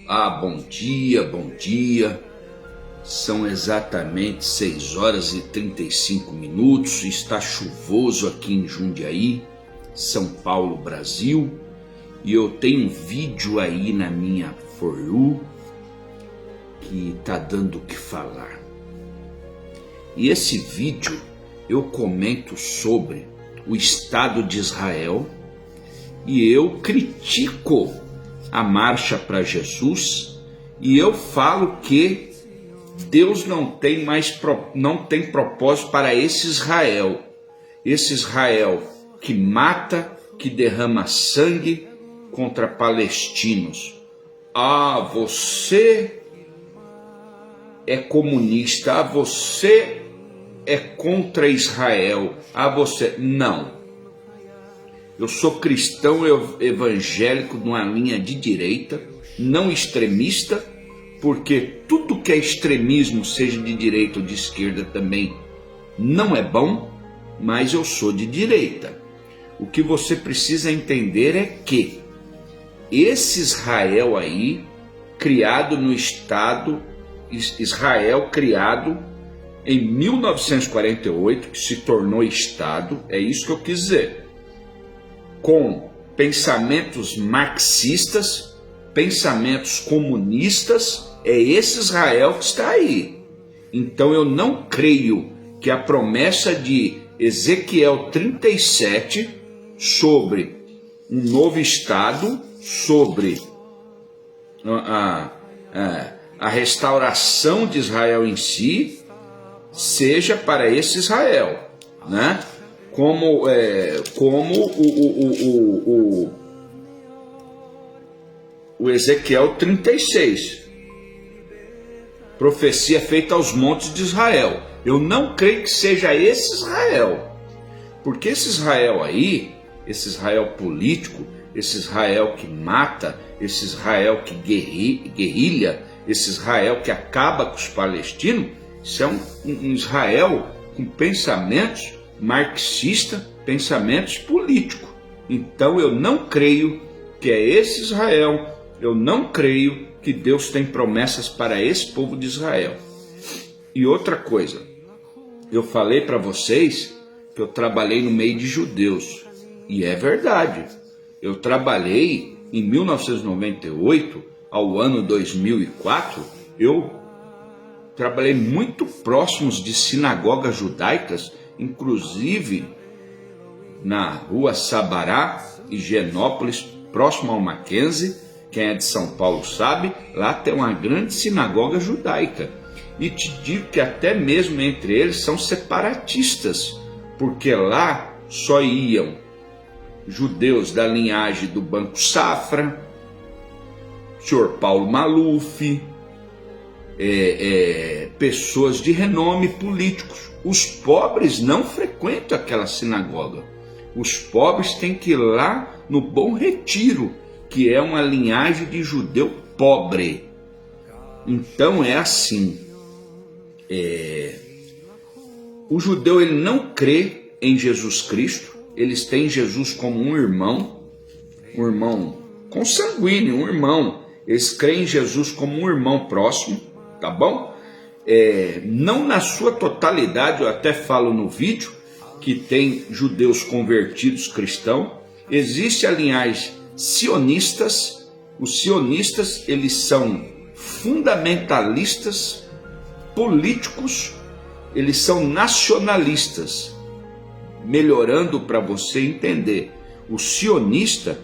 Bom dia, bom dia. São exatamente 6 horas e 35 minutos. Está chuvoso aqui em Jundiaí, São Paulo, Brasil. E eu tenho um vídeo aí na minha For You que está dando o que falar. E esse vídeo eu comento sobre o Estado de Israel e eu critico a marcha para Jesus e eu falo que Deus não tem propósito para esse Israel que mata, que derrama sangue contra palestinos. Você é comunista, você é contra Israel, você... Não. Eu sou cristão evangélico numa linha de direita, não extremista, porque tudo que é extremismo, seja de direita ou de esquerda também, não é bom, mas eu sou de direita. O que você precisa entender é que esse Israel aí, criado no Estado, Israel criado em 1948, que se tornou Estado, é isso que eu quis dizer, com pensamentos marxistas, pensamentos comunistas, é esse Israel que está aí. Então eu não creio que a promessa de Ezequiel 37 sobre um novo Estado, sobre a restauração de Israel em si, seja para esse Israel, né? Como o Ezequiel 36, profecia feita aos montes de Israel. Eu não creio que seja esse Israel, porque esse Israel aí, esse Israel político, esse Israel que mata, esse Israel que guerrilha, esse Israel que acaba com os palestinos, isso é um Israel com pensamentos marxistas, pensamentos políticos. Então eu não creio que é esse Israel, eu não creio que Deus tem promessas para esse povo de Israel. E outra coisa, eu falei para vocês que eu trabalhei no meio de judeus, e é verdade. Eu trabalhei em 1998 ao ano 2004, eu trabalhei muito próximos de sinagogas judaicas, inclusive na rua Sabará, Higienópolis, próximo ao Mackenzie. Quem é de São Paulo sabe, lá tem uma grande sinagoga judaica. E te digo que até mesmo entre eles são separatistas, porque lá só iam judeus da linhagem do Banco Safra, senhor Paulo Maluf, pessoas de renome políticos. Os pobres não frequentam aquela sinagoga. Os pobres têm que ir lá no Bom Retiro, que é uma linhagem de judeu pobre. Então é assim. O judeu ele não crê em Jesus Cristo. Eles têm Jesus como um irmão consanguíneo, um irmão. Eles creem em Jesus como um irmão próximo, tá bom? Não na sua totalidade, eu até falo no vídeo que tem judeus convertidos cristãos. Existe a linhagem sionistas. Os sionistas, eles são fundamentalistas políticos, eles são nacionalistas. Melhorando para você entender, o sionista,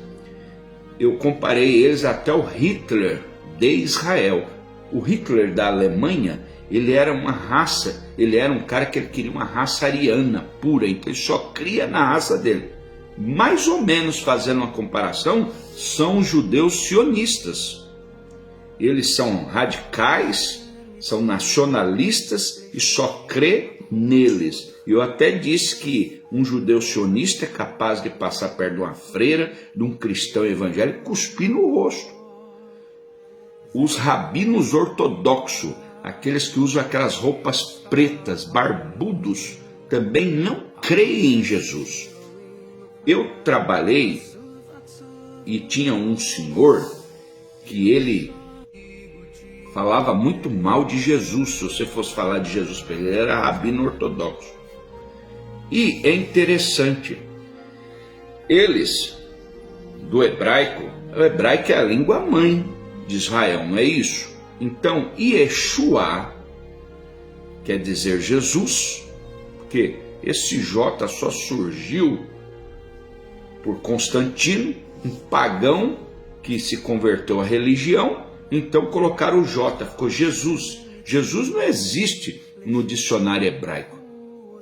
eu comparei eles até o Hitler de Israel. O Hitler da Alemanha, ele era uma raça, ele era um cara que ele queria uma raça ariana pura, então ele só cria na raça dele. Mais ou menos fazendo uma comparação, são os judeus sionistas. Eles são radicais, são nacionalistas e só crê neles. Eu até disse que um judeu sionista é capaz de passar perto de uma freira, de um cristão evangélico, e cuspir no rosto. Os rabinos ortodoxos, aqueles que usam aquelas roupas pretas, barbudos, também não creem em Jesus. Eu trabalhei e tinha um senhor que ele falava muito mal de Jesus. Se você fosse falar de Jesus para ele, era rabino ortodoxo. E é interessante, eles, do hebraico, o hebraico é a língua mãe de Israel, não é isso? Então, Yeshua quer dizer Jesus, porque esse J só surgiu por Constantino, um pagão que se converteu à religião, então colocaram o J, ficou Jesus. Jesus não existe no dicionário hebraico,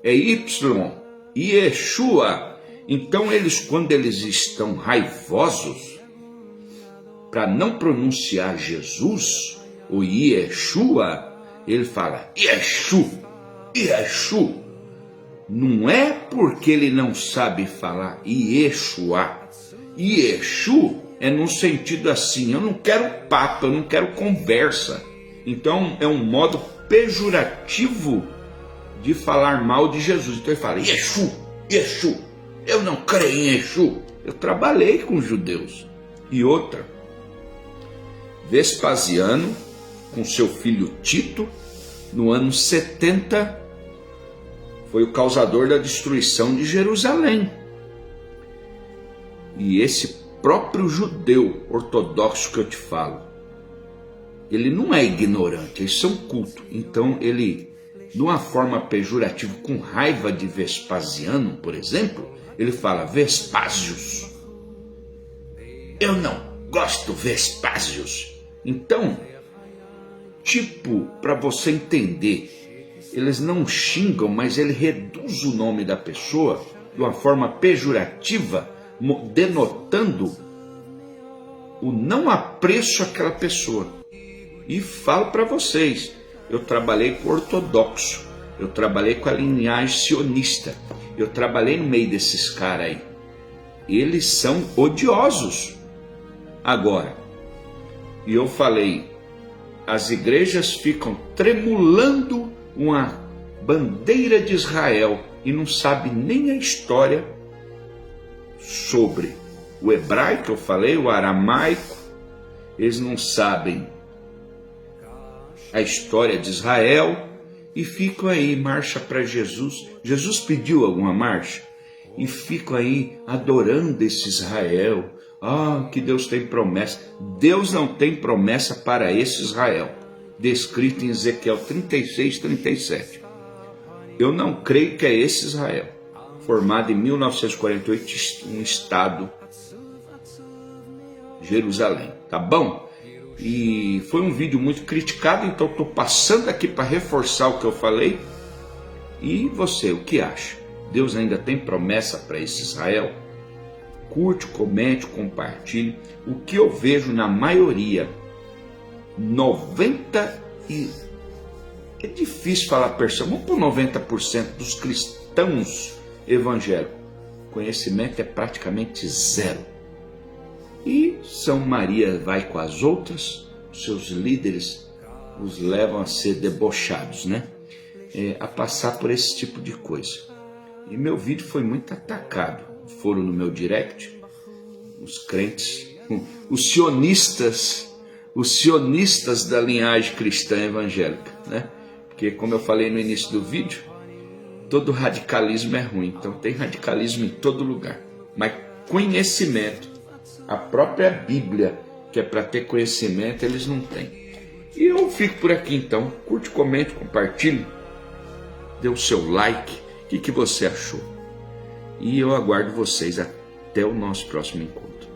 é Y, Yeshua. Então eles, quando eles estão raivosos, para não pronunciar Jesus, o Yeshua, ele fala Yeshu, Yeshu. Não é porque ele não sabe falar Yeshua. Yeshu é no sentido assim, eu não quero papo, eu não quero conversa. Então é um modo pejorativo de falar mal de Jesus. Então ele fala Yeshu, Yeshu, eu não creio em Yeshu. Eu trabalhei com judeus. E outra, Vespasiano, com seu filho Tito, no ano 70, foi o causador da destruição de Jerusalém. E esse próprio judeu ortodoxo que eu te falo, ele não é ignorante, eles são cultos. Então ele, de uma forma pejorativa, com raiva de Vespasiano, por exemplo, ele fala Vespásios. Eu não gosto Vespásios. Então, tipo, para você entender, eles não xingam, mas ele reduz o nome da pessoa de uma forma pejorativa, denotando o não apreço àquela pessoa. E falo para vocês, eu trabalhei com ortodoxo, eu trabalhei com a linhagem sionista, eu trabalhei no meio desses caras aí. Eles são odiosos. Agora, e eu falei, as igrejas ficam tremulando uma bandeira de Israel e não sabe nem a história sobre o hebraico, eu falei, o aramaico. Eles não sabem a história de Israel e ficam aí, marcha para Jesus. Jesus pediu alguma marcha? E ficam aí adorando esse Israel. Ah, que Deus tem promessa. Deus não tem promessa para esse Israel, descrito em Ezequiel 36, 37. Eu não creio que é esse Israel, formado em 1948, um estado, Jerusalém, tá bom? E foi um vídeo muito criticado, então estou passando aqui para reforçar o que eu falei. E você, o que acha? Deus ainda tem promessa para esse Israel? Curte, comente, compartilhe. O que eu vejo na maioria, 90 e... é difícil falar percent, vamos por 90% dos cristãos evangélicos, conhecimento é praticamente zero. E São Maria vai com as outras, seus líderes os levam a ser debochados, né? A passar por esse tipo de coisa. E meu vídeo foi muito atacado. Foram no meu direct os crentes, os sionistas da linhagem cristã evangélica, né? Porque, como eu falei no início do vídeo, todo radicalismo é ruim. Então tem radicalismo em todo lugar. Mas conhecimento, a própria Bíblia, que é para ter conhecimento, eles não têm. E eu fico por aqui então. Curte, comente, compartilhe. Dê o seu like. O que você achou? E eu aguardo vocês até o nosso próximo encontro.